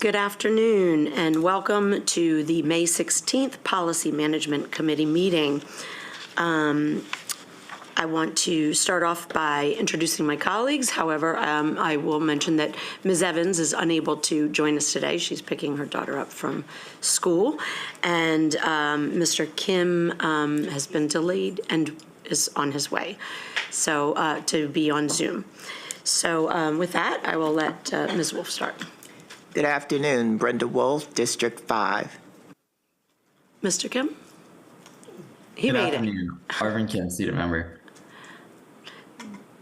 Good afternoon and welcome to the May 16th Policy Management Committee meeting. I want to start off by introducing my colleagues. However, I will mention that Ms. Evans is unable to join us today. She's picking her daughter up from school. And Mr. Kim has been delayed and is on his way to be on Zoom. So with that, I will let Ms. Wolf start. Good afternoon, Brenda Wolf, District 5. Mr. Kim? He made it. Good afternoon, Arvin Kim, student member.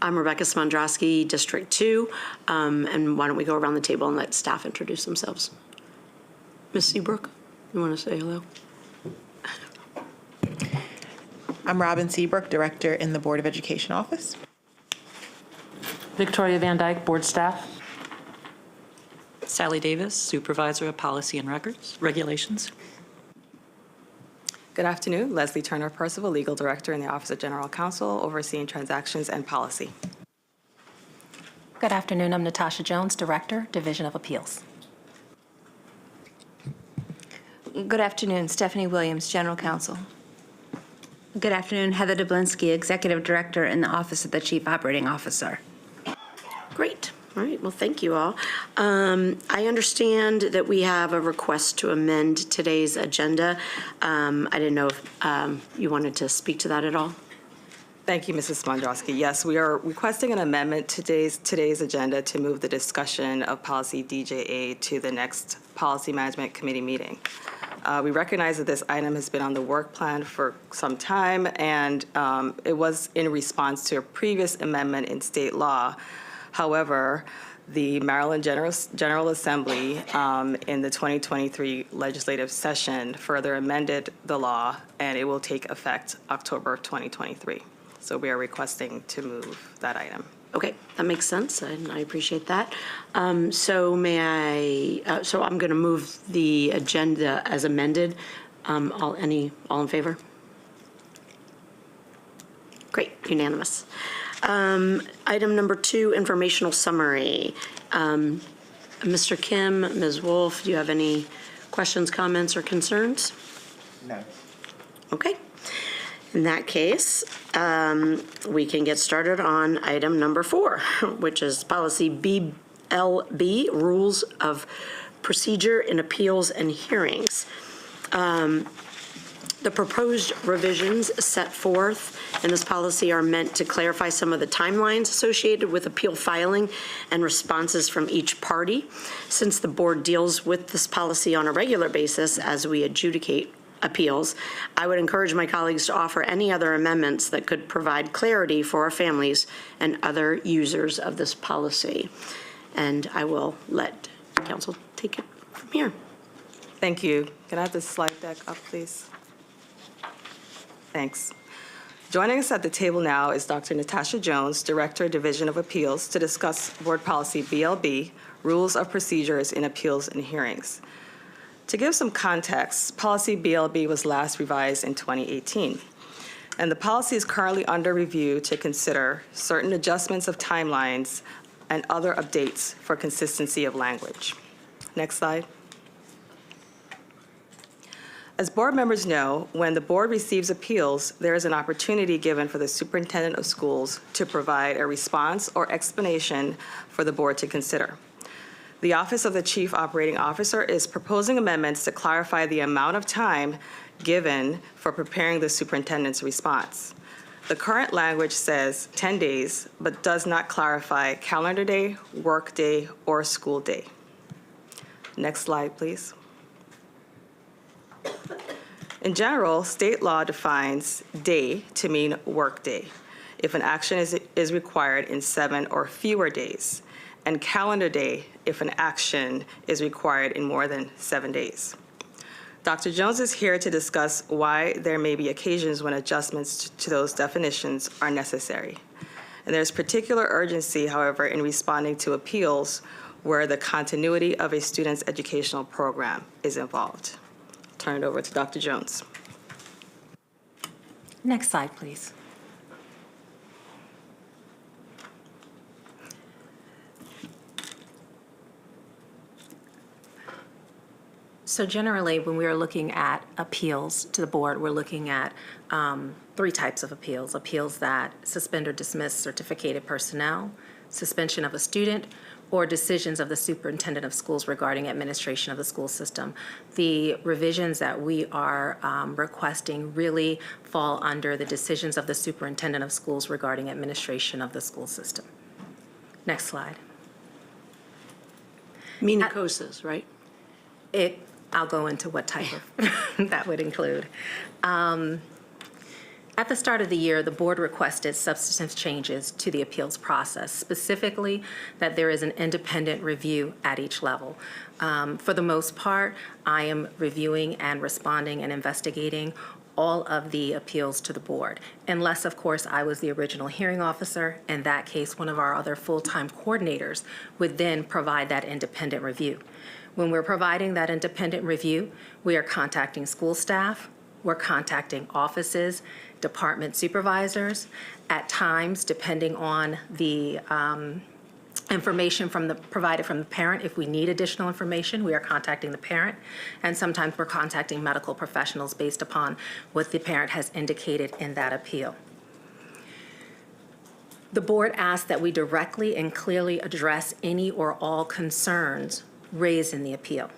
I'm Rebecca Smondrowski, District 2, and why don't we go around the table and let staff introduce themselves. Ms. Seabrook, you want to say hello? I'm Robin Seabrook, Director in the Board of Education Office. Victoria Van Dyke, Board Staff. Sally Davis, Supervisor of Policy and Regulations. Good afternoon. Leslie Turner Percival, Legal Director in the Office of General Counsel, overseeing transactions and policy. Good afternoon. I'm Natasha Jones, Director, Division of Appeals. Good afternoon. Stephanie Williams, General Counsel. Good afternoon. Heather Dublinsky, Executive Director in the Office of the Chief Operating Officer. Great. All right. Well, thank you all. I understand that we have a request to amend today's agenda. I didn't know if you wanted to speak to that at all. Thank you, Mrs. Smondrowski. Yes, we are requesting an amendment to today's agenda to move the discussion of policy DJA to the next Policy Management Committee meeting. We recognize that this item has been on the work plan for some time, and it was in response to a previous amendment in state law. However, the Maryland General Assembly in the 2023 legislative session further amended the law, and it will take effect October 2023. So we are requesting to move that item. Okay, that makes sense, and I appreciate that. So I'm going to move the agenda as amended. All in favor? Great, unanimous. Item number 2, informational summary. Mr. Kim, Ms. Wolf, do you have any questions, comments, or concerns? No. Okay. In that case, we can get started on item number 4, which is policy BLB, Rules of Procedure in Appeals and Hearings. The proposed revisions set forth in this policy are meant to clarify some of the timelines associated with appeal filing and responses from each party. Since the board deals with this policy on a regular basis as we adjudicate appeals, I would encourage my colleagues to offer any other amendments that could provide clarity for our families and other users of this policy. And I will let council take it from here. Thank you. Can I have the slide deck up, please? Thanks. Joining us at the table now is Dr. Natasha Jones, Director, Division of Appeals, to discuss Board Policy BLB, Rules of Procedures in Appeals and Hearings. To give some context, Policy BLB was last revised in 2018, and the policy is currently under review to consider certain adjustments of timelines and other updates for consistency of language. Next slide. As board members know, when the board receives appeals, there is an opportunity given for the superintendent of schools to provide a response or explanation for the board to consider. The Office of the Chief Operating Officer is proposing amendments to clarify the amount of time given for preparing the superintendent's response. The current language says 10 days, but does not clarify calendar day, work day, or school day. Next slide, please. In general, state law defines day to mean work day if an action is required in 7 or fewer days, and calendar day if an action is required in more than 7 days. Dr. Jones is here to discuss why there may be occasions when adjustments to those definitions are necessary. And there's particular urgency, however, in responding to appeals where the continuity of a student's educational program is involved. Turn it over to Dr. Jones. Next slide, please. So generally, when we are looking at appeals to the board, we're looking at three types of appeals. Appeals that suspend or dismiss certificated personnel, suspension of a student, or decisions of the superintendent of schools regarding administration of the school system. The revisions that we are requesting really fall under the decisions of the superintendent of schools regarding administration of the school system. Next slide. Municosas, right? I'll go into what type of that would include. At the start of the year, the board requested substantive changes to the appeals process, specifically that there is an independent review at each level. For the most part, I am reviewing and responding and investigating all of the appeals to the board, unless, of course, I was the original hearing officer. In that case, one of our other full-time coordinators would then provide that independent review. When we're providing that independent review, we are contacting school staff, we're contacting offices, department supervisors. At times, depending on the information provided from the parent, if we need additional information, we are contacting the parent. And sometimes we're contacting medical professionals based upon what the parent has indicated in that appeal. The board asks that we directly and clearly address any or all concerns raised in the appeal.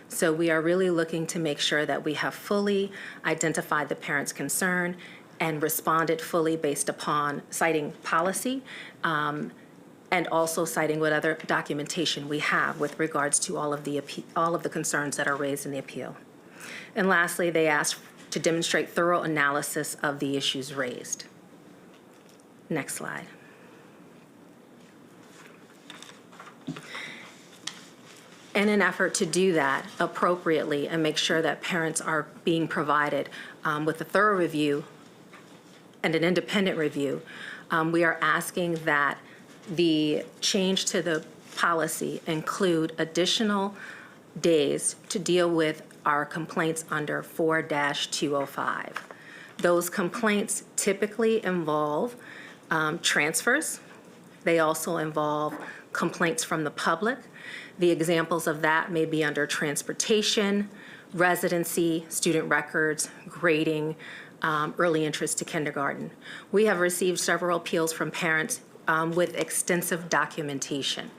So we are really looking to make sure that we have fully identified the parent's concern and responded fully based upon citing policy and also citing what other documentation we have with regards to all of the concerns that are raised in the appeal. And lastly, they asked to demonstrate thorough analysis of the issues raised. Next slide. In an effort to do that appropriately and make sure that parents are being provided with a thorough review and an independent review, we are asking that the change to the policy include additional days to deal with our complaints under 4-205. Those complaints typically involve transfers. They also involve complaints from the public. The examples of that may be under transportation, residency, student records, grading, early interest to kindergarten. We have received several appeals from parents with extensive documentation,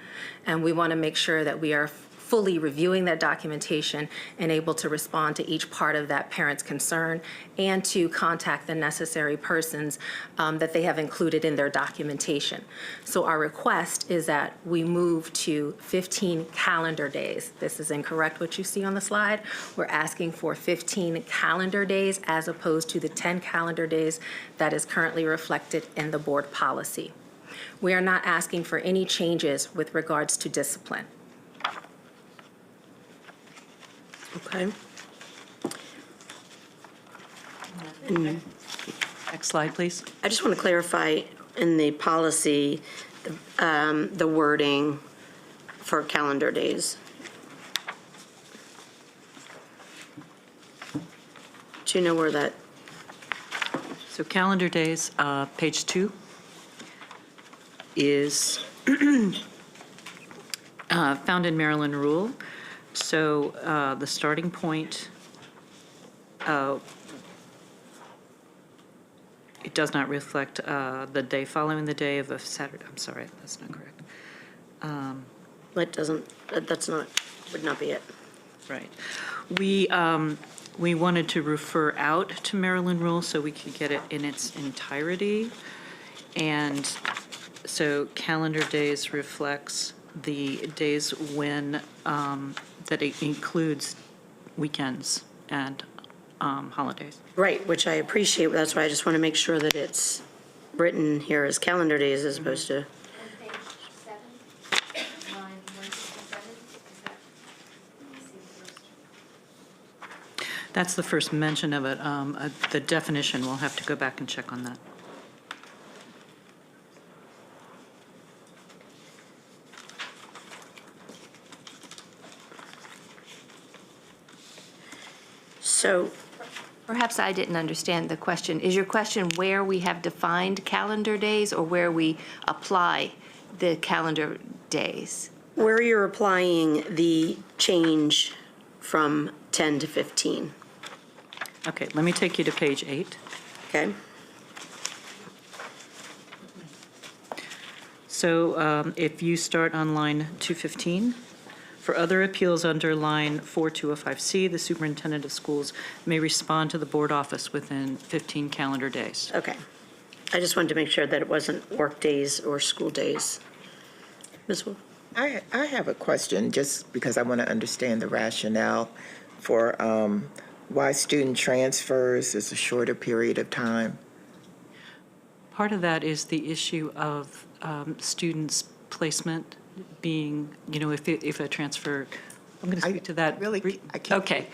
and we want to make sure that we are fully reviewing that documentation and able to respond to each part of that parent's concern and to contact the necessary persons that they have included in their documentation. So our request is that we move to 15 calendar days. This is incorrect what you see on the slide. We're asking for 15 calendar days as opposed to the 10 calendar days that is currently reflected in the board policy. We are not asking for any changes with regards to discipline. Okay. Next slide, please. I just want to clarify in the policy, the wording for calendar days. Do you know where that, So calendar days, page 2, is found in Maryland rule. So the starting point, it does not reflect the day following the day of a Saturday. I'm sorry, that's not correct. that doesn't, that's not, would not be it. Right. We wanted to refer out to Maryland rule so we could get it in its entirety. And so calendar days reflects the days when, that it includes weekends and holidays. Right, which I appreciate. That's why I just want to make sure that it's written here as calendar days as opposed to. Page 7, line 167, That's the first mention of it. The definition, we'll have to go back and check on that. So, Perhaps I didn't understand the question. Is your question where we have defined calendar days or where we apply the calendar days? where you're applying the change from 10 to 15. Okay, let me take you to page 8. Okay? So if you start on line 215, for other appeals under line 4205C, the superintendent of schools may respond to the board office within 15 calendar days. Okay. I just wanted to make sure that it wasn't work days or school days. Ms. Wolf? I have a question, just because I want to understand the rationale for why student transfers is a shorter period of time. Part of that is the issue of students' placement being, if a transfer, I'm going to speak to that. I can't. Okay.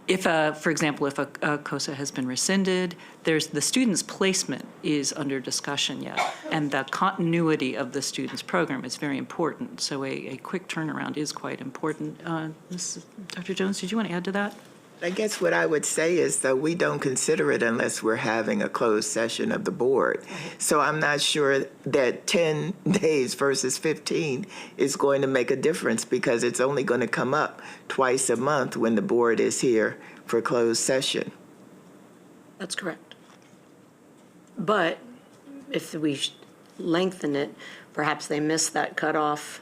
If, for example, if a COSA has been rescinded, the student's placement is under discussion yet, and the continuity of the student's program is very important. So a quick turnaround is quite important. Dr. Jones, did you want to add to that? I guess what I would say is that we don't consider it unless we're having a closed session of the board. So I'm not sure that 10 days versus 15 is going to make a difference, because it's only going to come up twice a month when the board is here for closed session. That's correct. But if we lengthen it, perhaps they miss that cutoff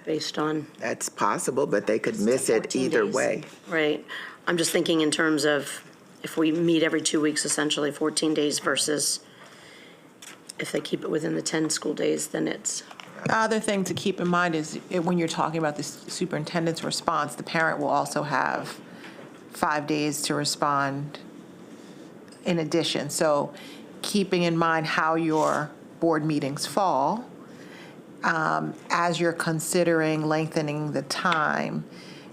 based on. That's possible, but they could miss it 14 either days. way. Right. I'm just thinking in terms of if we meet every 2 weeks, essentially 14 days versus if they keep it within the 10 school days, then it's. The other thing to keep in mind is when you're talking about the superintendent's response, the parent will also have 5 days to respond in addition. So keeping in mind how your board meetings fall, as you're considering lengthening the time,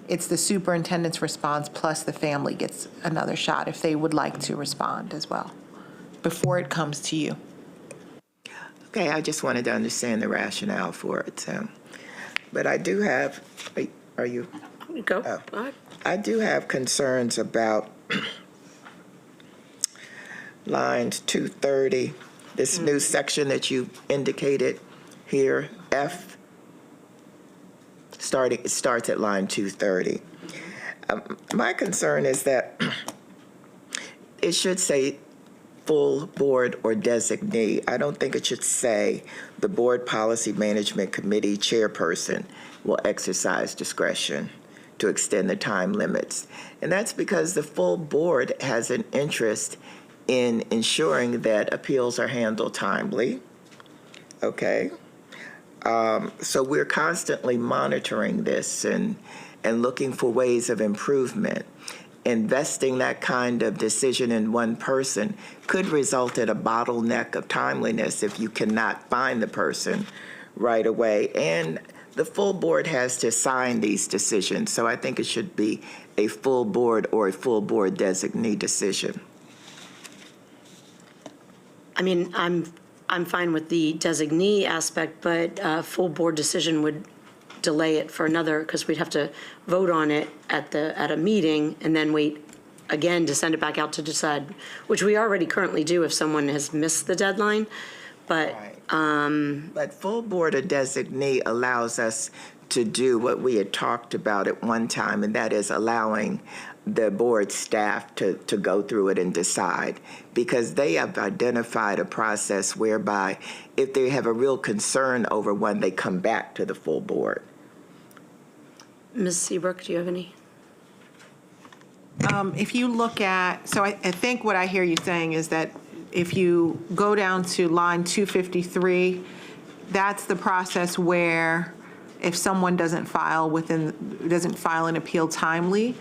it's the superintendent's response plus the family gets another shot if they would like to respond as well, before it comes to you. Okay, I just wanted to understand the rationale for it. But I do have, are you? Go. Oh. Go ahead. I do have concerns about lines 230, this new section that you indicated here, F. It starts at line 230. My concern is that it should say full board or designee. I don't think it should say the Board Policy Management Committee chairperson will exercise discretion to extend the time limits. And that's because the full board has an interest in ensuring that appeals are handled timely. Okay? So we're constantly monitoring this and looking for ways of improvement. Investing that kind of decision in one person could result in a bottleneck of timeliness if you cannot find the person right away. And the full board has to sign these decisions, so I think it should be a full board or a full board designee decision. I mean, I'm fine with the designee aspect, but a full board decision would delay it for another, because we'd have to vote on it at a meeting and then wait again to send it back out to decide, which we already currently do if someone has missed the deadline. But But full board or designee allows us to do what we had talked about at one time, and that is allowing the board staff to go through it and decide, because they have identified a process whereby if they have a real concern over one, they come back to the full board. Ms. Seabrook, do you have any? If you look at, so I think what I hear you saying is that if you go down to line 253, that's the process where if someone doesn't file an appeal timely,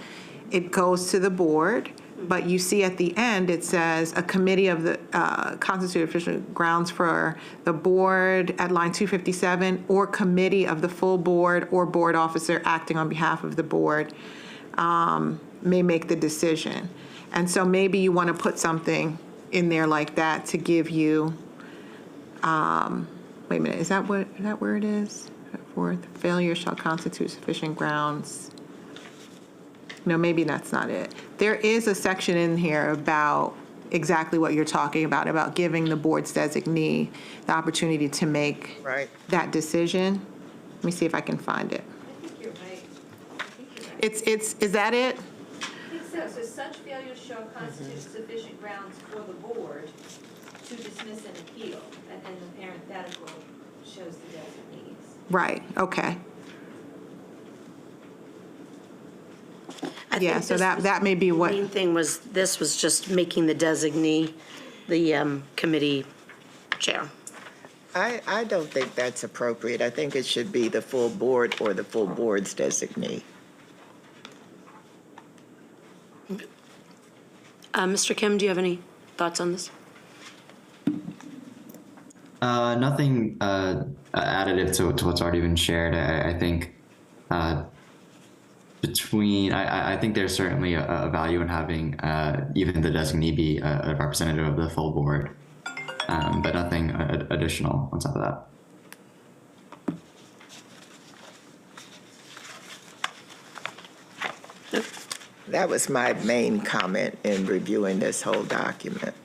it goes to the board. But you see at the end, it says a committee of the constituted official grounds for the board at line 257, or committee of the full board or board officer acting on behalf of the board may make the decision. And so maybe you want to put something in there like that to give you, wait a minute, is that where it is? Fourth, failure shall constitute sufficient grounds. No, maybe that's not it. There is a section in here about exactly what you're talking about giving the board's designee the opportunity to make that decision. Let me see if I can find it. is that it? I think so. So such failure shall constitute sufficient grounds for the board to dismiss an appeal, and the parenthetical shows the designees. Right, okay. I Yeah, think so this was- that may be what, The main thing was, this was just making the designee the committee chair. I don't think that's appropriate. I think it should be the full board or the full board's designee. Mr. Kim, do you have any thoughts on this? Nothing additive to what's already been shared. I think I think there's certainly a value in having even the designee be a representative of the full board, but nothing additional on top of that. That was my main comment in reviewing this whole document.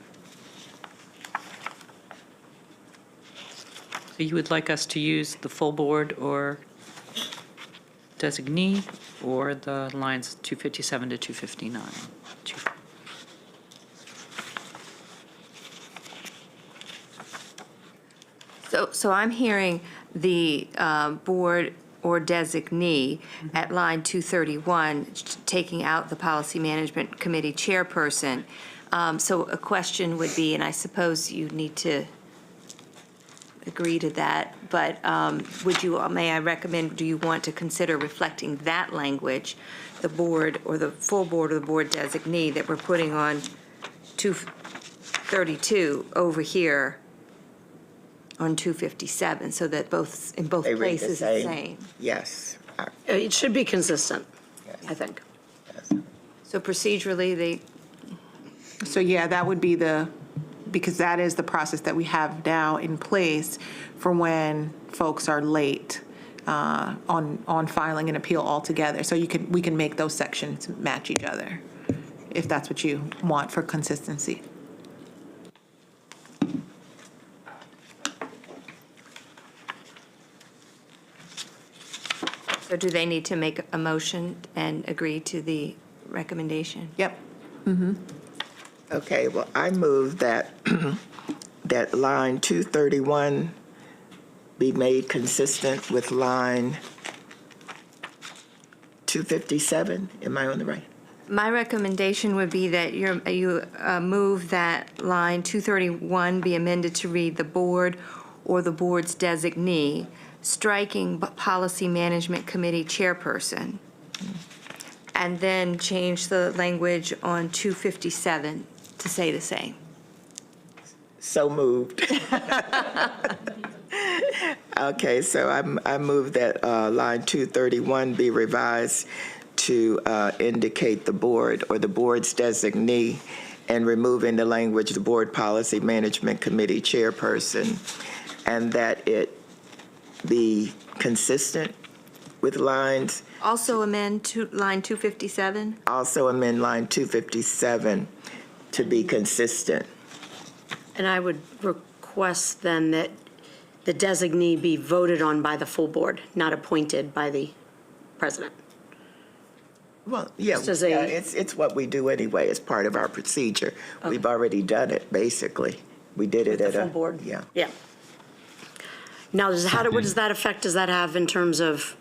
So you would like us to use the full board or designee, or the lines 257 to 259? So I'm hearing the board or designee at line 231, taking out the Policy Management Committee chairperson. So a question would be, and I suppose you need to agree to that, but may I recommend, do you want to consider reflecting that language, the board or the full board or the board designee that we're putting on 232 over here on 257, so that in both They read the places it's the same? Yes. It should be consistent, Yes. I think. Yes. So procedurally, so yeah, that would be because that is the process that we have now in place for when folks are late on filing an appeal altogether. So we can make those sections match each other, if that's what you want for consistency. so do they need to make a motion and agree to the recommendation? Yep. Okay, well, I move that that line 231 be made consistent with line 257. Am I on the right? My recommendation would be that you move that line 231 be amended to read the board or the board's designee, striking Policy Management Committee chairperson, and then change the language on 257 to say the same. So moved. Okay, so I move that line 231 be revised to indicate the board or the board's designee, and removing the language, the Board Policy Management Committee chairperson, and that it be consistent with lines. Also amend to line 257? Also amend line 257 to be consistent. And I would request then that the designee be voted on by the full board, not appointed by the president. Well, yeah, Just as a- it's what we do anyway as part of our procedure. We've already done it, basically. We did it The at full board? Yeah. Yeah. Now, what does that effect does that have in terms of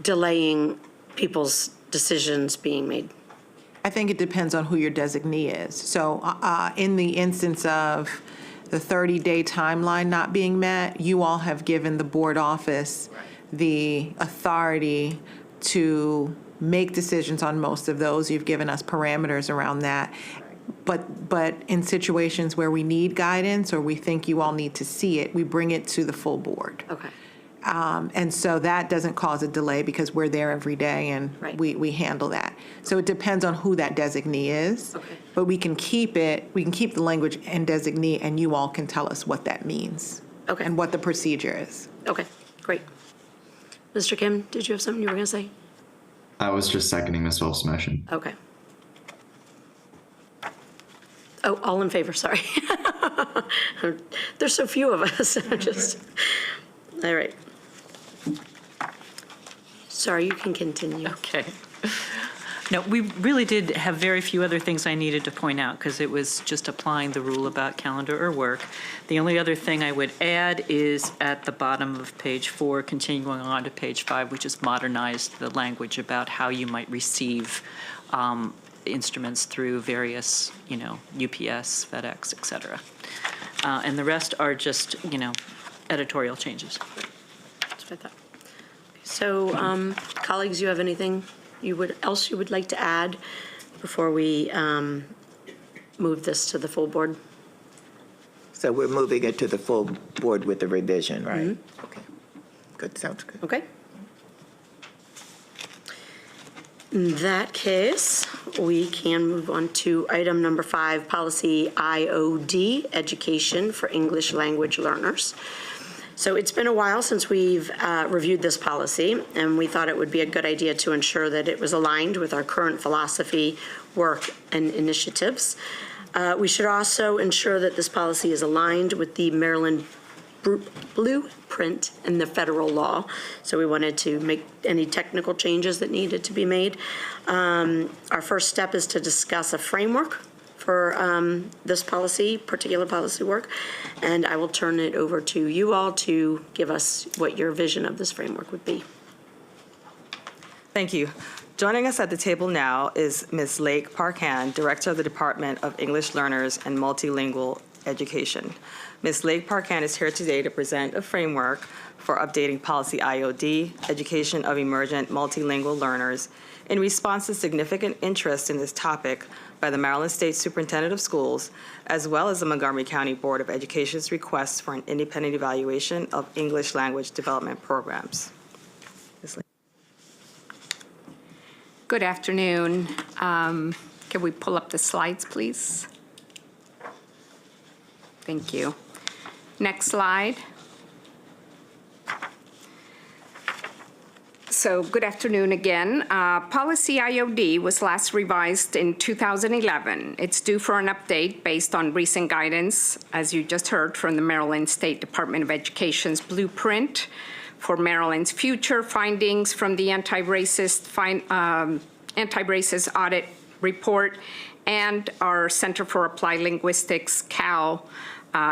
delaying people's decisions being made? I think it depends on who your designee is. So in the instance of the 30-day timeline not being met, you all have given the board office the authority to make decisions on most of those. You've given us parameters around that. But in situations where we need guidance or we think you all need to see it, we bring it to the full board. Okay. And so that doesn't cause a delay because we're there every day and Right. we handle that. So it depends on who that designee is. Okay. But we can keep the language and designee, and you all can tell us what that means. Okay. And what the procedure is. Okay, great. Mr. Kim, did you have something you were going to say? I was just seconding Ms. Wolf's motion. Okay. Oh, all in favor, sorry. There's so few of us, just, all right. sorry, you can continue. Okay. No, we really did have very few other things I needed to point out because it was just applying the rule about calendar or work. The only other thing I would add is at the bottom of page 4, continuing on to page 5, which is modernized the language about how you might receive instruments through various, UPS, FedEx, et cetera. And the rest are just, editorial changes. That's what I thought. So, colleagues, you have anything else you would like to add before we move this to the full board? So we're moving it to the full board with the revision, right? Okay. Good, sounds good. Okay. In that case, we can move on to item number 5, policy IOD, education for English language learners. So it's been a while since we've reviewed this policy, and we thought it would be a good idea to ensure that it was aligned with our current philosophy, work, and initiatives. We should also ensure that this policy is aligned with the Maryland blueprint and the federal law. So we wanted to make any technical changes that needed to be made. Our first step is to discuss a framework for this particular policy work, and I will turn it over to you all to give us what your vision of this framework would be. Thank you. Joining us at the table now is Ms. Lake Parkan, Director of the Department of English Learners and Multilingual Education. Ms. Lake Parkan is here today to present a framework for updating policy IOD, education of emergent multilingual learners, in response to significant interest in this topic by the Maryland State Superintendent of Schools, as well as the Montgomery County Board of Education's request for an independent evaluation of English language development programs. Ms. Lake. Good afternoon. Can we pull up the slides, please? Thank you. Next slide. So good afternoon again. Policy IOD was last revised in 2011. It's due for an update based on recent guidance, as you just heard, from the Maryland State Department of Education's blueprint for Maryland's future, findings from the anti-racist audit report, and our Center for Applied Linguistics, CAL,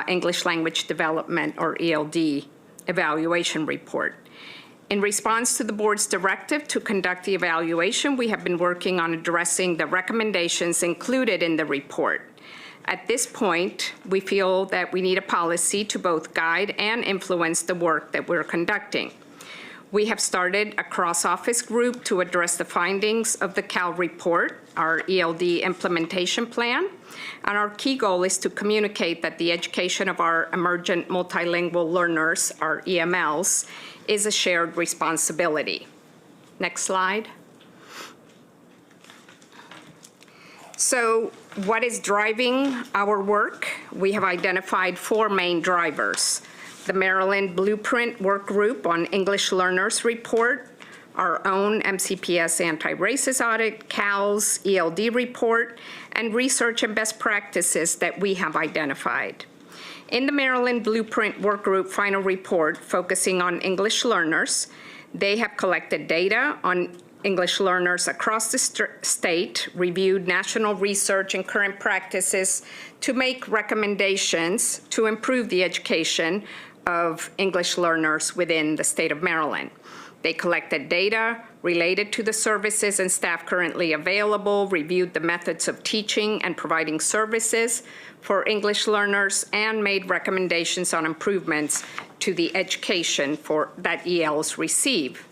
English Language Development, or ELD, evaluation report. In response to the board's directive to conduct the evaluation, we have been working on addressing the recommendations included in the report. At this point, we feel that we need a policy to both guide and influence the work that we're conducting. We have started a cross-office group to address the findings of the CAL report, our ELD implementation plan, and our key goal is to communicate that the education of our emergent multilingual learners, our EMLs, is a shared responsibility. Next slide. So what is driving our work? We have identified 4 main drivers: the Maryland Blueprint Work Group on English Learners Report, our own MCPS Anti-Racist Audit, CAL's ELD report, and research and best practices that we have identified. In the Maryland Blueprint Work Group final report focusing on English learners, they have collected data on English learners across the state, reviewed national research and current practices to make recommendations to improve the education of English learners within the state of Maryland. They collected data related to the services and staff currently available, reviewed the methods of teaching and providing services for English learners, and made recommendations on improvements to the education that ELs receive.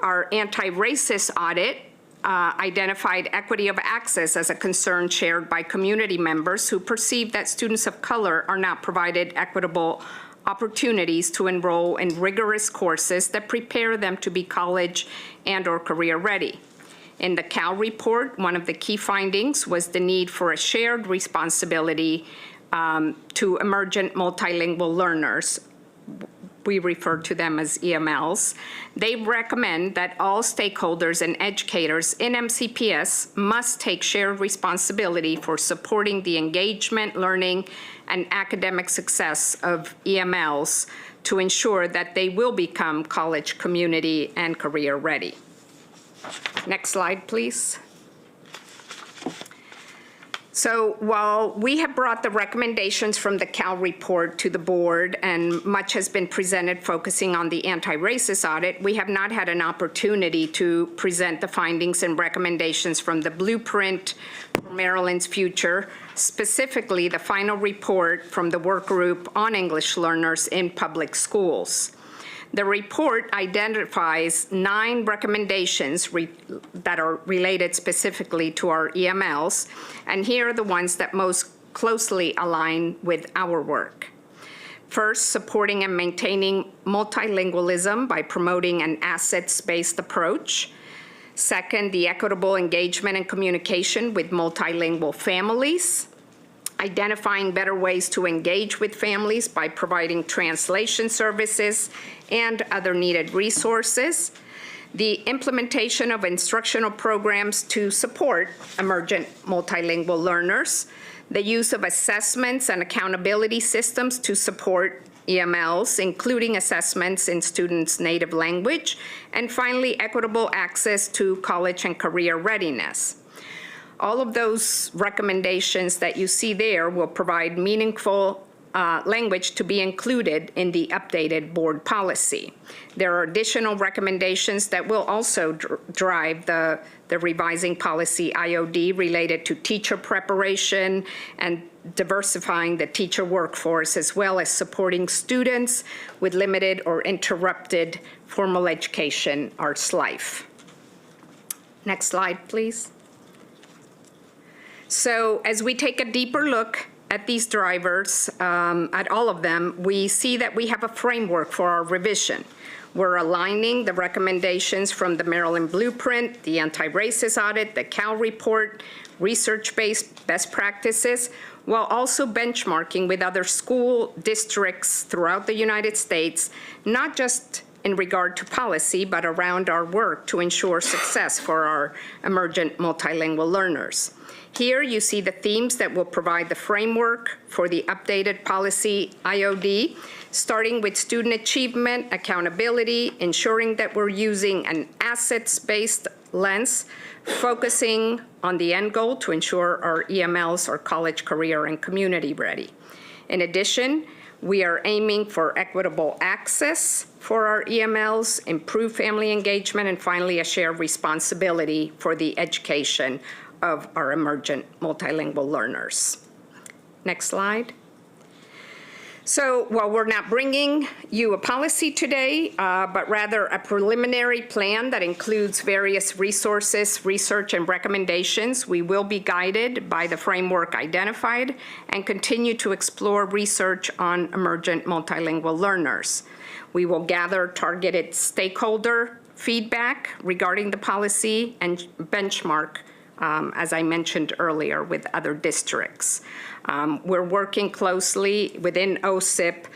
Our anti-racist audit identified equity of access as a concern shared by community members who perceive that students of color are not provided equitable opportunities to enroll in rigorous courses that prepare them to be college and/or career ready. In the CAL report, one of the key findings was the need for a shared responsibility to emergent multilingual learners. We refer to them as EMLs. They recommend that all stakeholders and educators in MCPS must take shared responsibility for supporting the engagement, learning, and academic success of EMLs to ensure that they will become college, community, and career ready. Next slide, please. So while we have brought the recommendations from the Cal report to the board and much has been presented focusing on the anti-racist audit, we have not had an opportunity to present the findings and recommendations from the blueprint for Maryland's future, specifically the final report from the work group on English learners in public schools. The report identifies 9 recommendations that are related specifically to our EMLs, and here are the ones that most closely align with our work. First, supporting and maintaining multilingualism by promoting an assets-based approach. Second, the equitable engagement and communication with multilingual families. Identifying better ways to engage with families by providing translation services and other needed resources. The implementation of instructional programs to support emergent multilingual learners. The use of assessments and accountability systems to support EMLs, including assessments in students' native language. And finally, equitable access to college and career readiness. All of those recommendations that you see there will provide meaningful language to be included in the updated board policy. There are additional recommendations that will also drive the revising policy IOD related to teacher preparation and diversifying the teacher workforce, as well as supporting students with limited or interrupted formal education arts life. Next slide, please. So as we take a deeper look at these drivers, at all of them, we see that we have a framework for our revision. We're aligning the recommendations from the Maryland Blueprint, the anti-racist audit, the Cal report, research-based best practices, while also benchmarking with other school districts throughout the United States, not just in regard to policy, but around our work to ensure success for our emergent multilingual learners. Here you see the themes that will provide the framework for the updated policy IOD, starting with student achievement, accountability, ensuring that we're using an assets-based lens, focusing on the end goal to ensure our EMLs are college, career, and community ready. In addition, we are aiming for equitable access for our EMLs, improved family engagement, and finally a shared responsibility for the education of our emergent multilingual learners. Next slide. So while we're not bringing you a policy today, but rather a preliminary plan that includes various resources, research, and recommendations, we will be guided by the framework identified and continue to explore research on emergent multilingual learners. We will gather targeted stakeholder feedback regarding the policy and benchmark, as I mentioned earlier, with other districts. We're working closely within OSIP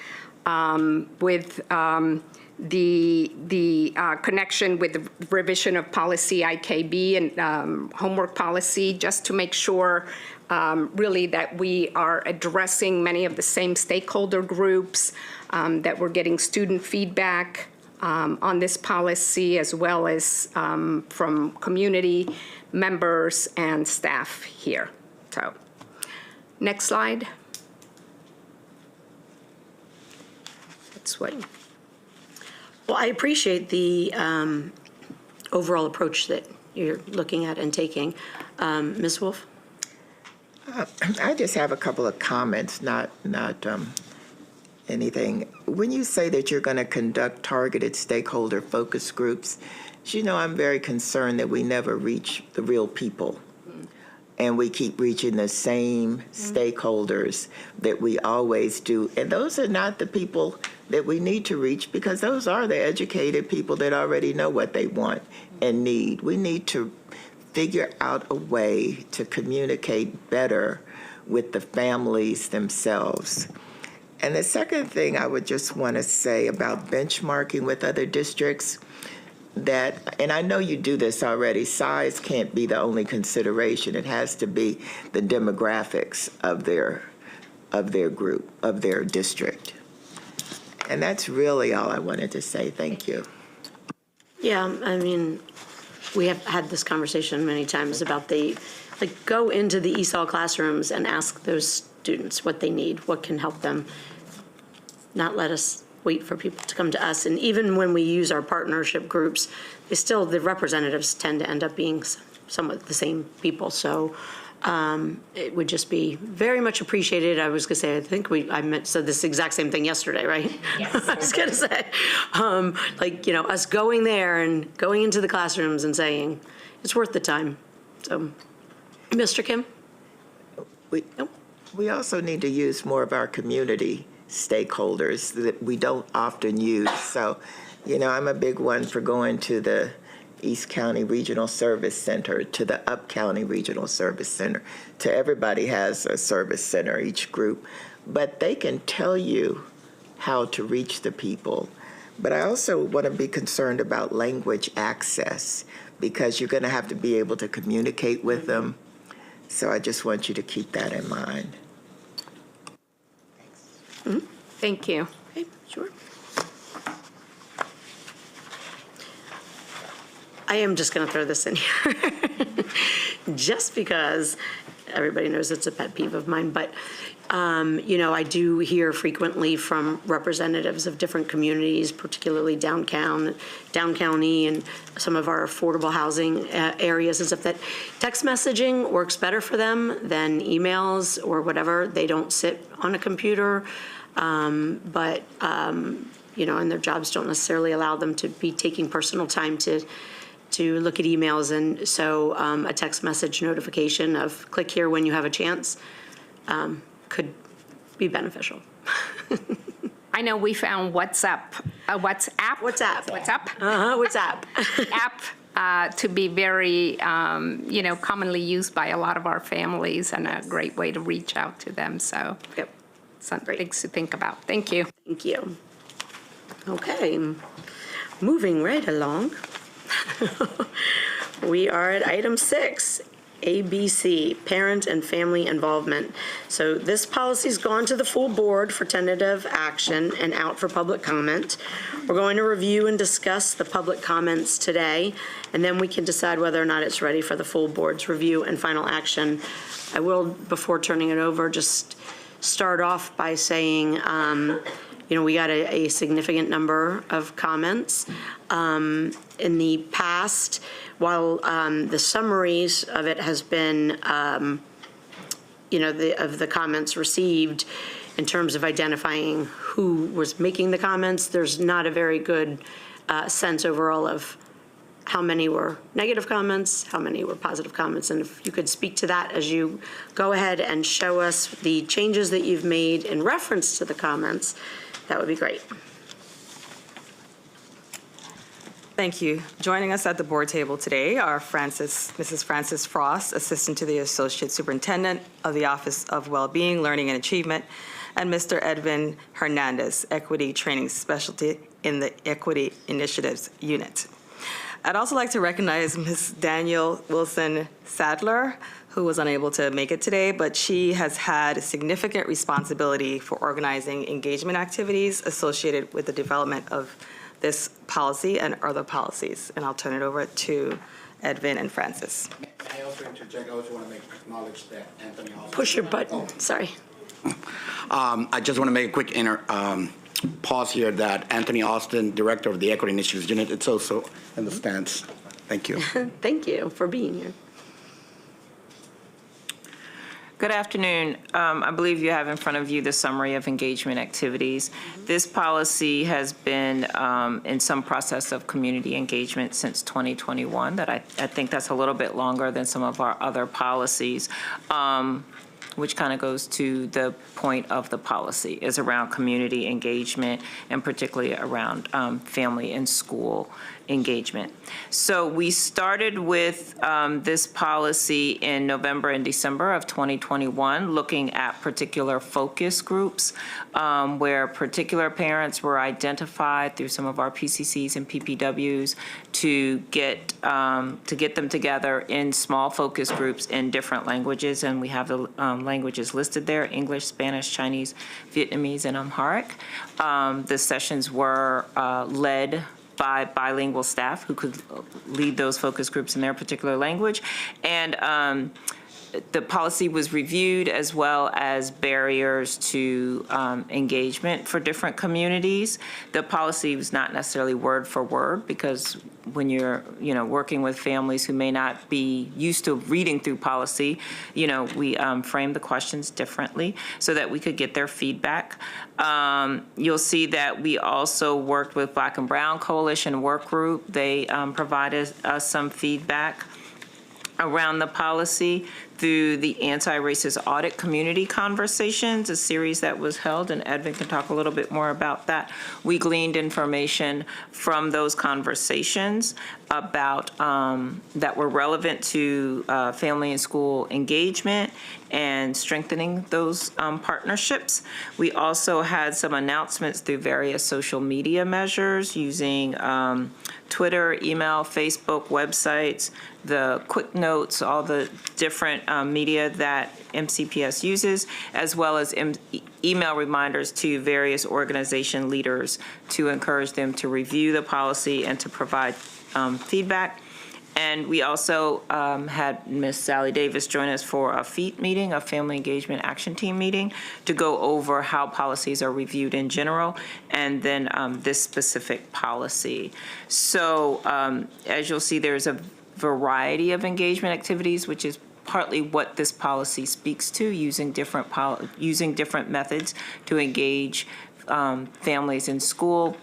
with the connection with the revision of policy IKB and homework policy, just to make sure really that we are addressing many of the same stakeholder groups, that we're getting student feedback on this policy, as well as from community members and staff here. So, next slide. That's what. Well, I appreciate the overall approach that you're looking at and taking. Ms. Wolf? I just have a couple of comments, not anything. When you say that you're going to conduct targeted stakeholder focus groups, you know, I'm very concerned that we never reach the real people. And we keep reaching the same stakeholders that we always do. And those are not the people that we need to reach, because those are the educated people that already know what they want and need. We need to figure out a way to communicate better with the families themselves. And the second thing I would just want to say about benchmarking with other districts, that, and I know you do this already, size can't be the only consideration. It has to be the demographics of their group, of their district. And that's really all I wanted to say. Thank you. Yeah, I mean, we have had this conversation many times about go into the ESOL classrooms and ask those students what they need, what can help them, not let us wait for people to come to us. And even when we use our partnership groups, the representatives tend to end up being somewhat the same people. So it would just be very much appreciated. I was going to say, I think I said this exact same thing yesterday, right? Yes. I was going to say, us going there and going into the classrooms and saying, it's worth the time. So, Mr. Kim? We also need to use more of our community stakeholders that we don't often use. So, I'm a big one for going to the East County Regional Service Center, to the Up County Regional Service Center, to everybody has a service center, each group, but they can tell you how to reach the people. But I also want to be concerned about language access, because you're going to have to be able to communicate with them. So I just want you to keep that in mind. Thank you. Okay, sure. I am just going to throw this in here, just because everybody knows it's a pet peeve of mine, but, I do hear frequently from representatives of different communities, particularly down county and some of our affordable housing areas and stuff, that text messaging works better for them than emails or whatever. They don't sit on a computer, and their jobs don't necessarily allow them to be taking personal time to look at emails. And so a text message notification of click here when you have a chance could be beneficial. I know we found WhatsApp app to be very, commonly used by a lot of our families, and a great way to reach out to them. So Yep. something to think about. Thank you. Thank you. Okay, moving right along. We are at item 6, ABC, parent and family involvement. So this policy's gone to the full board for tentative action and out for public comment. We're going to review and discuss the public comments today, and then we can decide whether or not it's ready for the full board's review and final action. I will, before turning it over, just start off by saying, we got a significant number of comments. In the past, while the summaries of it has been, of the comments received in terms of identifying who was making the comments, there's not a very good sense overall of how many were negative comments, how many were positive comments. And if you could speak to that as you go ahead and show us the changes that you've made in reference to the comments, that would be great. Thank you. Joining us at the board table today are Mrs. Frances Frost, Assistant to the Associate Superintendent of the Office of Wellbeing, Learning, and Achievement, and Mr. Edwin Hernandez, Equity Training Specialty in the Equity Initiatives Unit. I'd also like to recognize Ms. Danielle Wilson Sadler, who was unable to make it today, but she has had significant responsibility for organizing engagement activities associated with the development of this policy and other policies. And I'll turn it over to Edwin and Francis. May I also interject? I also want to acknowledge that Anthony Austin. Push your button, sorry. I just want to make a quick pause here that Anthony Austin, Director of the Equity Initiatives Unit, it's also in the stands. Thank you. Thank you for being here. Good afternoon. I believe you have in front of you the summary of engagement activities. This policy has been in some process of community engagement since 2021. That I think that's a little bit longer than some of our other policies, which kind of goes to the point of the policy, is around community engagement and particularly around family and school engagement. So we started with this policy in November and December of 2021, looking at particular focus groups where particular parents were identified through some of our PCCs and PPWs to get them together in small focus groups in different languages. And we have the languages listed there: English, Spanish, Chinese, Vietnamese, and Amharic. The sessions were led by bilingual staff who could lead those focus groups in their particular language. And the policy was reviewed, as well as barriers to engagement for different communities. The policy was not necessarily word for word, because when you're, working with families who may not be used to reading through policy, we framed the questions differently so that we could get their feedback. You'll see that we also worked with Black and Brown Coalition Work Group. They provided us some feedback around the policy through the Anti-Racist Audit Community Conversations, a series that was held, and Edvin can talk a little bit more about that. We gleaned information from those conversations about that were relevant to family and school engagement and strengthening those partnerships. We also had some announcements through various social media measures using Twitter, email, Facebook, websites, the quick notes, all the different media that MCPS uses, as well as email reminders to various organization leaders to encourage them to review the policy and to provide feedback. And we also had Ms. Sally Davis join us for a FEAT meeting, a Family Engagement Action Team meeting, to go over how policies are reviewed in general, and then this specific policy. So as you'll see, there's a variety of engagement activities, which is partly what this policy speaks to, using different methods to engage families in school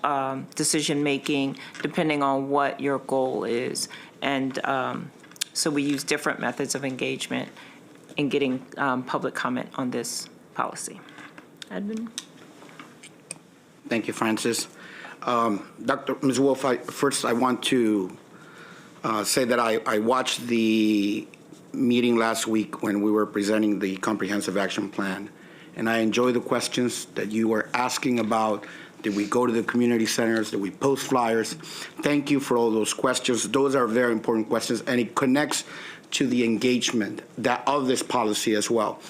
decision-making, depending on what your goal is. And so we use different methods of engagement in getting public comment on this policy. Edvin? Thank you, Francis. Ms. Wolf, first I want to say that I watched the meeting last week when we were presenting the comprehensive action plan, and I enjoy the questions that you were asking about. Did we go to the community centers? Did we post flyers? Thank you for all those questions. Those are very important questions, and it connects to the engagement of this policy as well.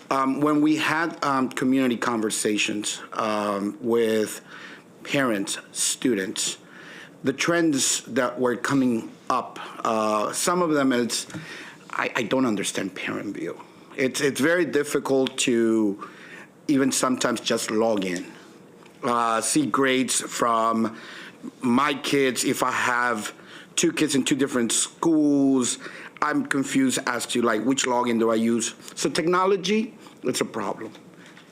When we had community conversations with parents, students, the trends that were coming up, some of them is, I don't understand parent view. It's very difficult to even sometimes just log in. See grades from my kids. If I have two kids in two different schools, I'm confused as to which login do I use. So technology, it's a problem.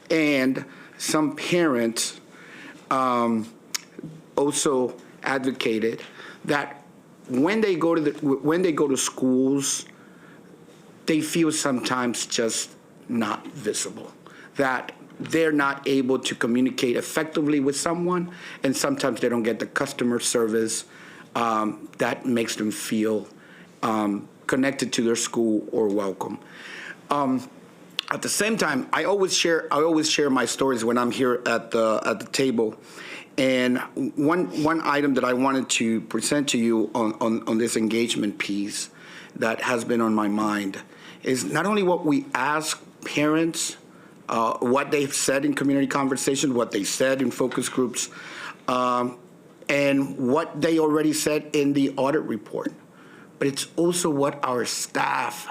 And some parents also advocated that when they go to schools, they feel sometimes just not visible, that they're not able to communicate effectively with someone, and sometimes they don't get the customer service that makes them feel connected to their school or welcome. At the same time, I always share my stories when I'm here at the table. And one item that I wanted to present to you on this engagement piece that has been on my mind is not only what we ask parents, what they've said in community conversations, what they said in focus groups, and what they already said in the audit report, but it's also what our staff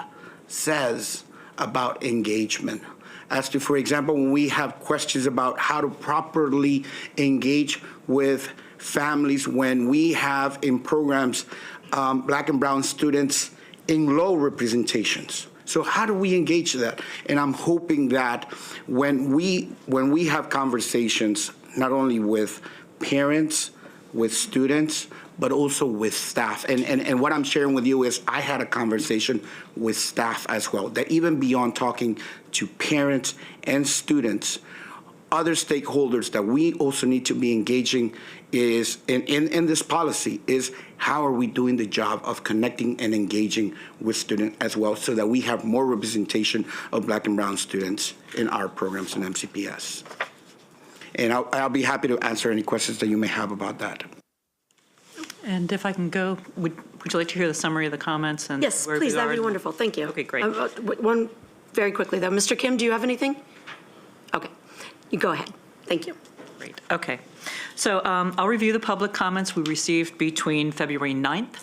says about engagement. As to, for example, when we have questions about how to properly engage with families when we have in programs Black and Brown students in low representations. So how do we engage that? And I'm hoping that when we have conversations, not only with parents, with students, but also with staff. And what I'm sharing with you is I had a conversation with staff as well, that even beyond talking to parents and students, other stakeholders that we also need to be engaging is in this policy is how are we doing the job of connecting and engaging with students as well, so that we have more representation of Black and Brown students in our programs in MCPS. And I'll be happy to answer any questions that you may have about that. And if I can go, would you like to hear the summary of the comments? And Yes, where please, we that'd are? be wonderful. Thank you. Okay, great. One very quickly, though. Mr. Kim, do you have anything? Okay, you go ahead. Thank you. Great, okay. So I'll review the public comments we received between February 9th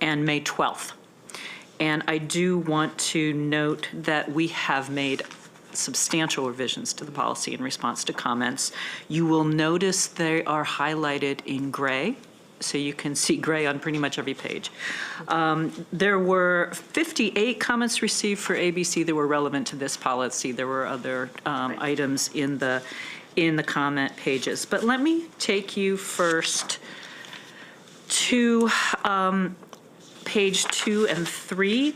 and May 12th. And I do want to note that we have made substantial revisions to the policy in response to comments. You will notice they are highlighted in gray, so you can see gray on pretty much every page. There were 58 comments received for ABC that were relevant to this policy. There were other items in the comment pages. But let me take you first to page 2 and 3.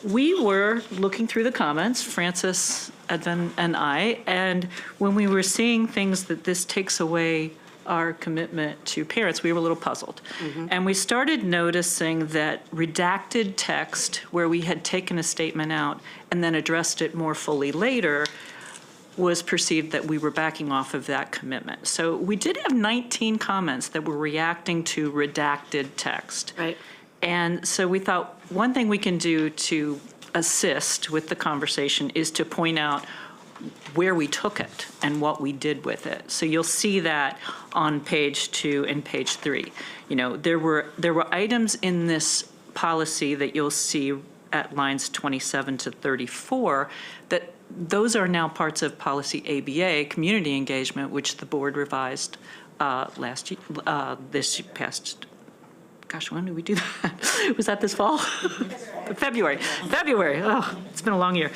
We were looking through the comments, Francis, Edvin, and I, and when we were seeing things that this takes away our commitment to parents, we were a little puzzled. And we started noticing that redacted text, where we had taken a statement out and then addressed it more fully later, was perceived that we were backing off of that commitment. So we did have 19 comments that were reacting to redacted text. Right. And so we thought one thing we can do to assist with the conversation is to point out where we took it and what we did with it. So you'll see that on page 2 and page 3. You know, there were items in this policy that you'll see at lines 27 to 34 that those are now parts of policy ABA, community engagement, which the board revised this past. Gosh, when did we do that? Was that this fall? February. Oh, it's been a long year.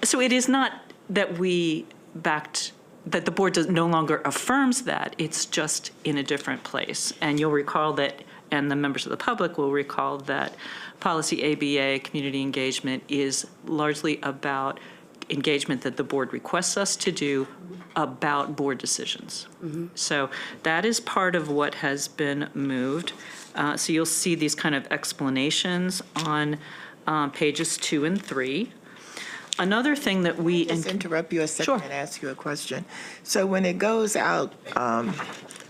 So it is not that we backed, that the board no longer affirms that. It's just in a different place. And you'll recall that, and the members of the public will recall that policy ABA, community engagement, is largely about engagement that the board requests us to do about board decisions. So that is part of what has been moved. So you'll see these kind of explanations on pages 2 and 3. Another thing that we... Just interrupt you a second Sure. and ask you a question. So when it goes out,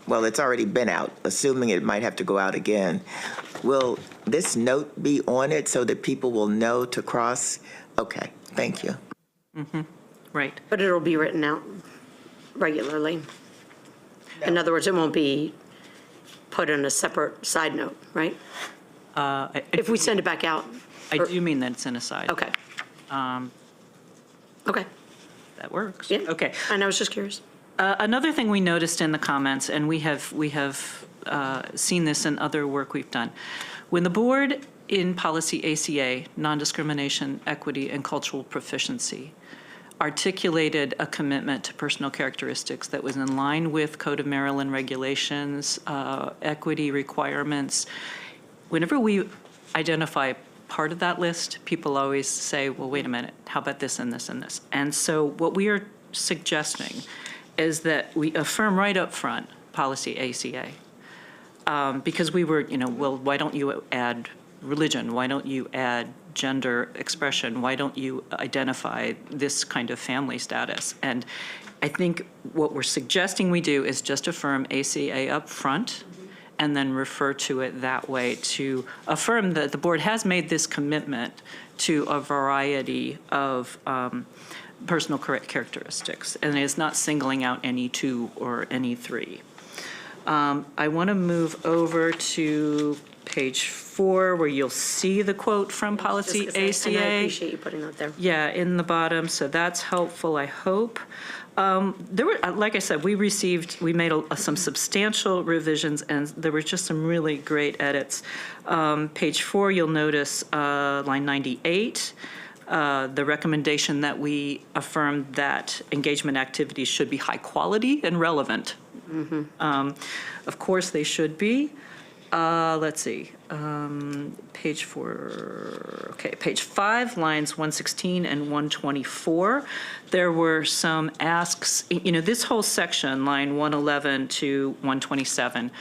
well, it's already been out, assuming it might have to go out again, will this note be on it so that people will know to cross? Okay, thank you. Right. But it'll be written out regularly. In other words, it won't be put in a separate side note, right? If we send it back out. I do mean that it's an aside. Okay. Okay. That works. Yeah. Okay. And I was just curious. Another thing we noticed in the comments, and we have seen this in other work we've done, when the board in policy ACA, non-discrimination, equity, and cultural proficiency, articulated a commitment to personal characteristics that was in line with Code of Maryland regulations, equity requirements. Whenever we identify part of that list, people always say, well, wait a minute, how about this and this and this? And so what we are suggesting is that we affirm right up front policy ACA. Because we were, well, why don't you add religion? Why don't you add gender expression? Why don't you identify this kind of family status? And I think what we're suggesting we do is just affirm ACA up front and then refer to it that way to affirm that the board has made this commitment to a variety of personal characteristics and is not singling out any 2 or any 3. I want to move over to page 4, where you'll see the quote from policy ACA. And I appreciate you putting that there. Yeah, in the bottom, so that's helpful, I hope. There were, like I said, we made some substantial revisions, and there were just some really great edits. Page 4, you'll notice line 98, the recommendation that we affirmed that engagement activities should be high quality and relevant. Of course, they should be. Let's see, page 4, okay, page 5, lines 116 and 124. There were some asks, this whole section, line 111 to 127,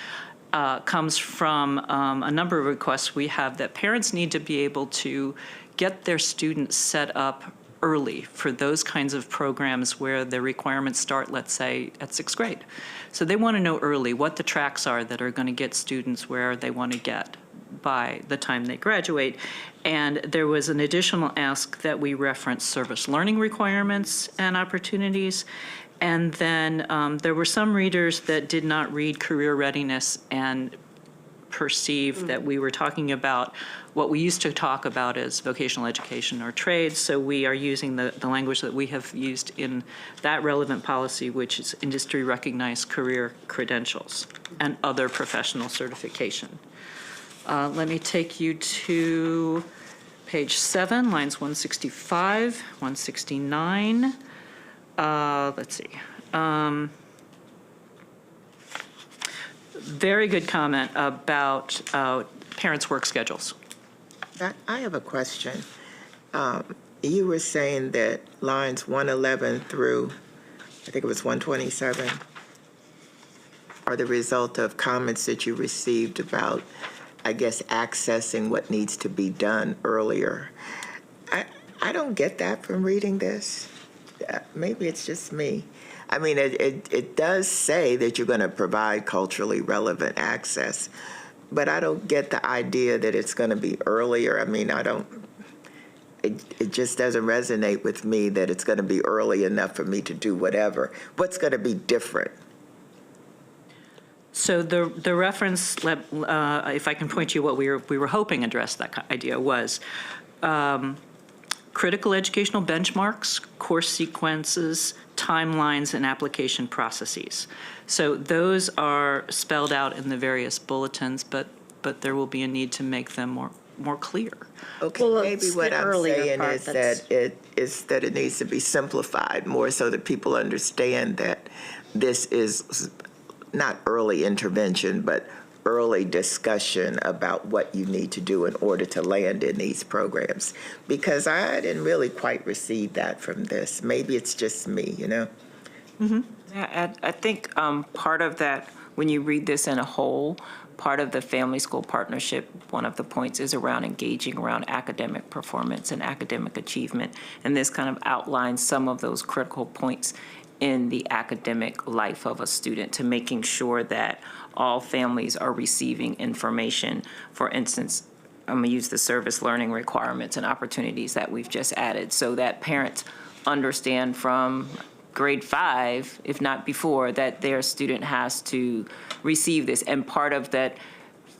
comes from a number of requests we have that parents need to be able to get their students set up early for those kinds of programs where the requirements start, let's say, at 6th grade. So they want to know early what the tracks are that are going to get students where they want to get. by the time they graduate. And there was an additional ask that we reference service learning requirements and opportunities. And then there were some readers that did not read career readiness and perceived that we were talking about what we used to talk about as vocational education or trades. So we are using the language that we have used in that relevant policy, which is industry recognized career credentials and other professional certification. Let me take you to page 7, lines 165, 169. Let's see. Very good comment about parents' work schedules. I have a question. You were saying that lines 111 through, I think it was 127, are the result of comments that you received about, I guess, accessing what needs to be done earlier. I don't get that from reading this. Maybe it's just me. I mean, it does say that you're going to provide culturally relevant access, but I don't get the idea that it's going to be earlier. I mean, it just doesn't resonate with me that it's going to be early enough for me to do whatever. What's going to be different? So the reference, if I can point to you what we were hoping addressed that idea was critical educational benchmarks, course sequences, timelines, and application processes. So those are spelled out in the various bulletins, but there will be a need to make them more clear. Okay, Well, maybe it's what the I'm earlier saying part is that's- that it needs to be simplified more so that people understand that this is not early intervention, but early discussion about what you need to do in order to land in these programs. Because I didn't really quite receive that from this. Maybe it's just me, you know? Yeah, I think part of that, when you read this in a whole, part of the family school partnership, one of the points is around engaging around academic performance and academic achievement. And this kind of outlines some of those critical points in the academic life of a student to making sure that all families are receiving information. For instance, I'm going to use the service learning requirements and opportunities that we've just added so that parents understand from grade 5, if not before, that their student has to receive this. And part of that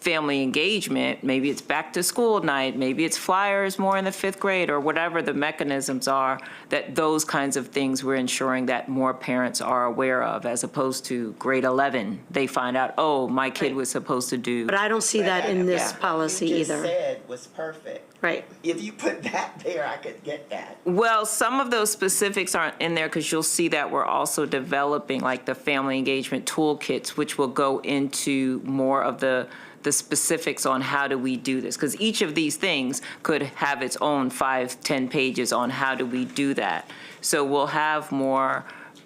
family engagement, maybe it's back to school night, maybe it's flyers more in the 5th grade or whatever the mechanisms are, that those kinds of things we're ensuring that more parents are aware of, as opposed to grade 11. They find out, oh, my kid was supposed to do. But I don't see that in this policy What you either. just said was perfect. Right. If you put that there, I could get that. Well, some of those specifics aren't in there because you'll see that we're also developing like the family engagement toolkits, which will go into more of the specifics on how do we do this, because each of these things could have its own 5-10 pages on how do we do that. So we'll have more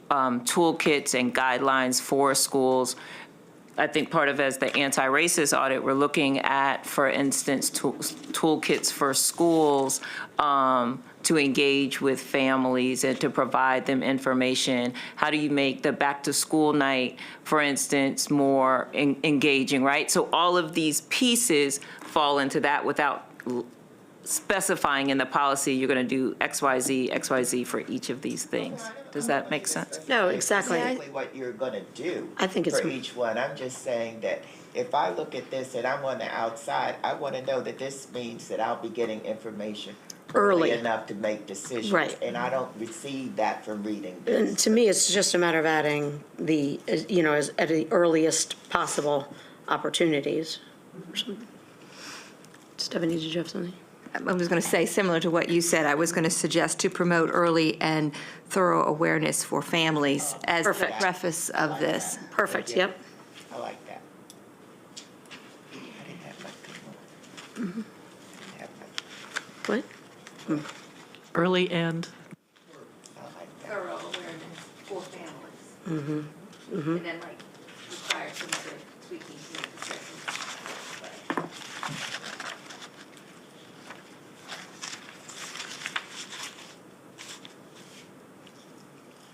toolkits and guidelines for schools. I think part of as the anti-racist audit, we're looking at, for instance, toolkits for schools to engage with families and to provide them information. How do you make the back to school night, for instance, more engaging, right? So all of these pieces fall into that without specifying in the policy you're going to do XYZ, XYZ for each of these things. Does that make sense? No, exactly. Exactly what you're going to do I think it's- for each one. I'm just saying that if I look at this and I'm on the outside, I want to know that this means that I'll be getting information early enough to make decisions. Right. And I don't receive that from reading And this. to me, it's just a matter of adding the, at the earliest possible opportunities. Stephanie, did you have something? I was going to say, similar to what you said, I was going to suggest to promote early and thorough awareness for families as the Perfect. preface of this. Perfect, yep. I like that. I didn't have much to know. What? Early and I like that. Thorough awareness for families. And then like require some of the tweaking to the discussion.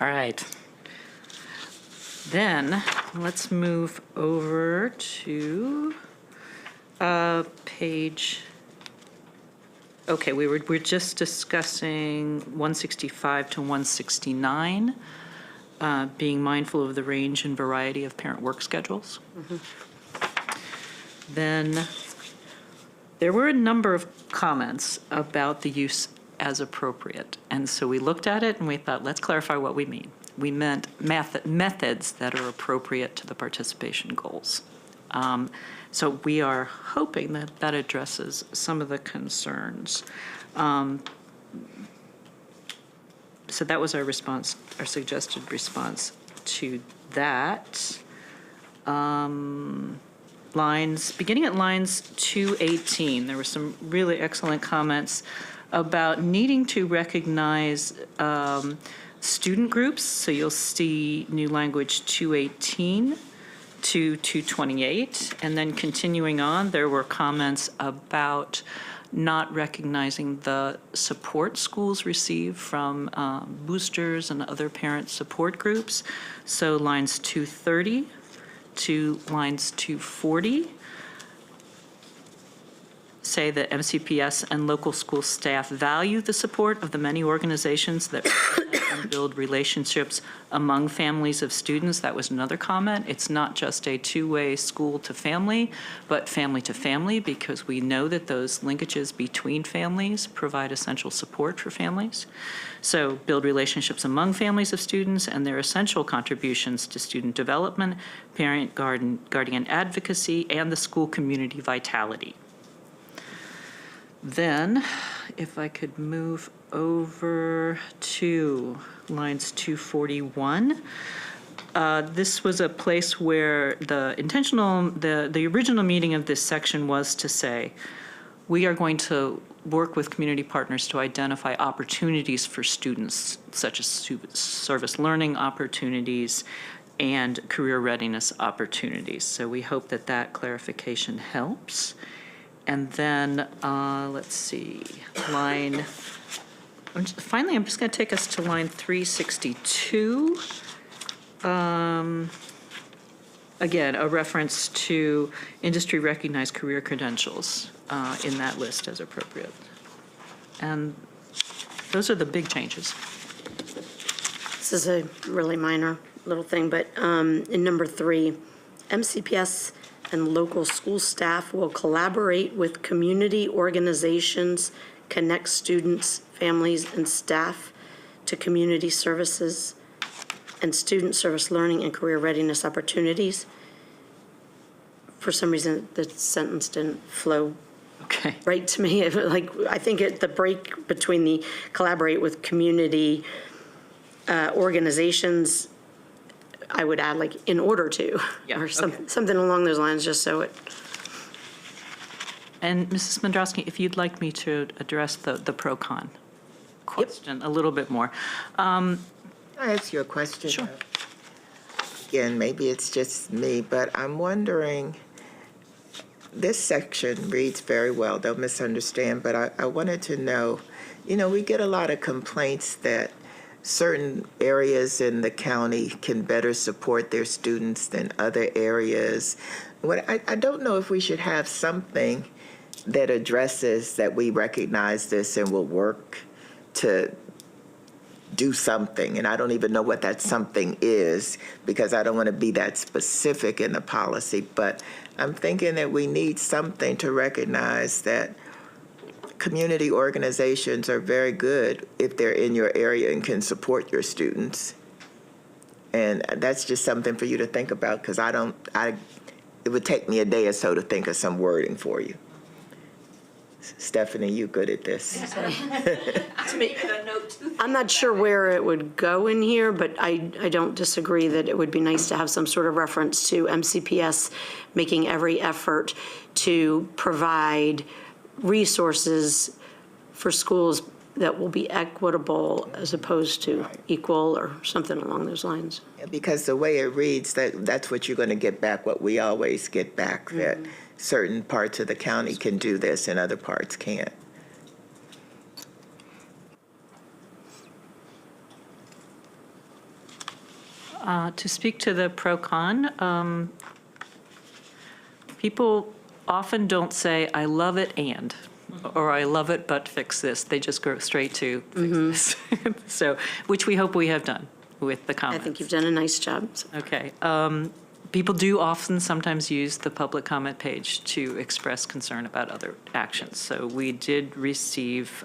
all right. Then let's move over to page. Okay, we're just discussing 165 to 169, being mindful of the range and variety of parent work schedules. Then there were a number of comments about the use as appropriate. And so we looked at it and we thought, let's clarify what we mean. We meant methods that are appropriate to the participation goals. So we are hoping that that addresses some of the concerns. So that was our response, our suggested response to that. Beginning at lines 218, there were some really excellent comments about needing to recognize student groups. So you'll see new language 218 to 228. And then continuing on, there were comments about not recognizing the support schools receive from boosters and other parent support groups. So lines 230 to lines 240 say that MCPS and local school staff value the support of the many organizations that and build relationships among families of students. That was another comment. It's not just a two-way school to family, but family to family, because we know that those linkages between families provide essential support for families. So build relationships among families of students and their essential contributions to student development, parent guardian advocacy, and the school community vitality. Then, if I could move over to lines 241. This was a place where the original meaning of this section was to say, we are going to work with community partners to identify opportunities for students, such as service learning opportunities and career readiness opportunities. So we hope that that clarification helps. And then, let's see, finally, I'm just going to take us to line 362. Again, a reference to industry-recognized career credentials in that list as appropriate. And those are the big changes. This is a really minor little thing, but in number 3, MCPS and local school staff will collaborate with community organizations, connect students, families, and staff to community services and student service learning and career readiness opportunities. For some reason, the sentence didn't flow right to me. I think the break between the collaborate with community organizations, I would add in order to, or something along those lines, just so it. And Mrs. Mendrowski, if you'd like me to address the pro-con question a little bit more. Can I ask you a question? Sure. Again, maybe it's just me, but I'm wondering, this section reads very well, don't misunderstand, but I wanted to know, we get a lot of complaints that certain areas in the county can better support their students than other areas. I don't know if we should have something that addresses that we recognize this and will work to do something. And I don't even know what that something is, because I don't want to be that specific in the policy. But I'm thinking that we need something to recognize that community organizations are very good if they're in your area and can support your students. And that's just something for you to think about, because it would take me a day or so to think of some wording for you. Stephanie, you good at this. I'm not sure where it would go in here, but I don't disagree that it would be nice to have some sort of reference to MCPS making every effort to provide resources for schools that will be equitable as opposed to equal or something along those lines. Because the way it reads, that's what you're going to get back, what we always get back, that certain parts of the county can do this and other parts can't. To speak to the pro-con, people often don't say, I love it and, or I love it but fix this. They just go straight to fix this. So, which we hope we have done with the I comments. think you've done a nice job. Okay. People do often sometimes use the public comment page to express concern about other actions. So we did receive,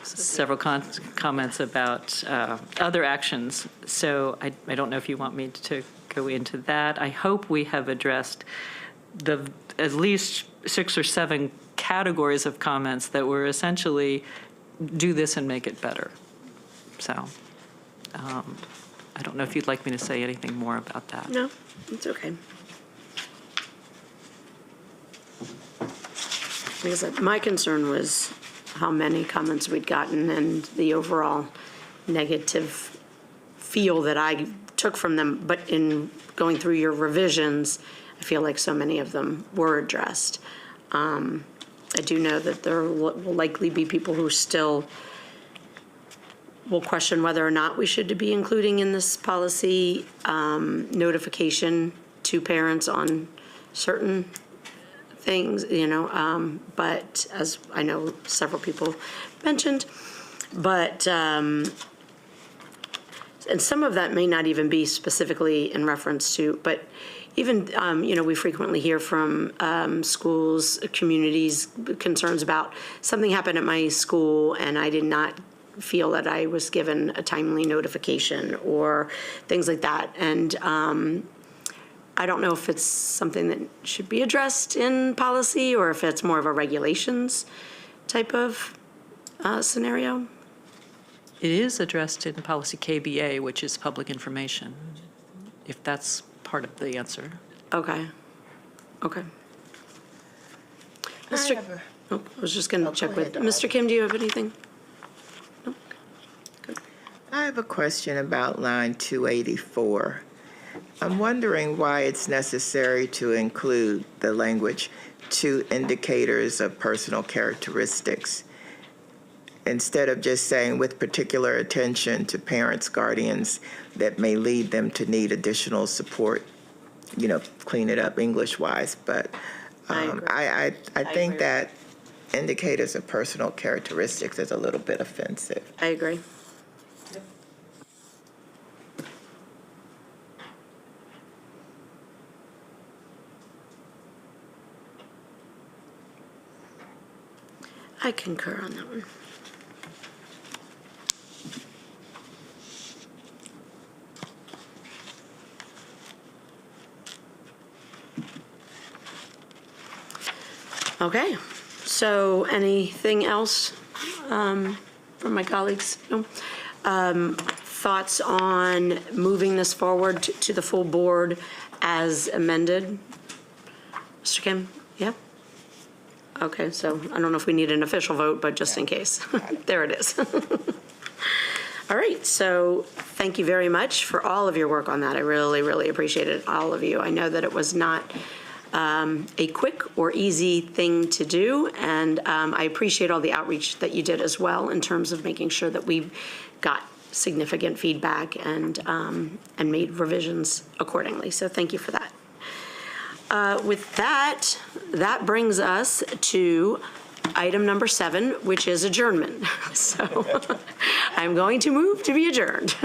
several comments about other actions. So I don't know if you want me to go into that. I hope we have addressed at least 6 or 7 categories of comments that were essentially do this and make it better. So I don't know if you'd like me to say anything more about that. No, it's okay. Like I said, my concern was how many comments we'd gotten and the overall negative feel that I took from them. But in going through your revisions, I feel like so many of them were addressed. I do know that there will likely be people who still will question whether or not we should be including in this policy notification to parents on certain things, but as I know several people mentioned, but, and some of that may not even be specifically in reference to, but even, we frequently hear from schools, communities, concerns about something happened at my school and I did not feel that I was given a timely notification or things like that. And I don't know if it's something that should be addressed in policy or if it's more of a regulations type of scenario. It is addressed in policy KBA, which is public information, if that's part of the answer. Okay. I was just going to check with Mr. Kim. Do you have anything? No? Good. I have a question about line 284. I'm wondering why it's necessary to include the language "2 indicators of personal characteristics" instead of just saying with particular attention to parents, guardians that may lead them to need additional support, clean it up English-wise. But I think that indicators of personal characteristics is a little bit offensive. I agree. I concur on that one. Okay, so anything else from my colleagues? No? Thoughts on moving this forward to the full board as amended? Mr. Kim, yeah? Okay, so I don't know if we need an official vote, but just in case. There it is. All right, so thank you very much for all of your work on that. I really, really appreciate it, all of you. I know that it was not a quick or easy thing to do, and I appreciate all the outreach that you did as well in terms of making sure that we got significant feedback and made revisions accordingly. So thank you for that. With that, that brings us to item number 7, which is adjournment. So I'm going to move to be adjourned.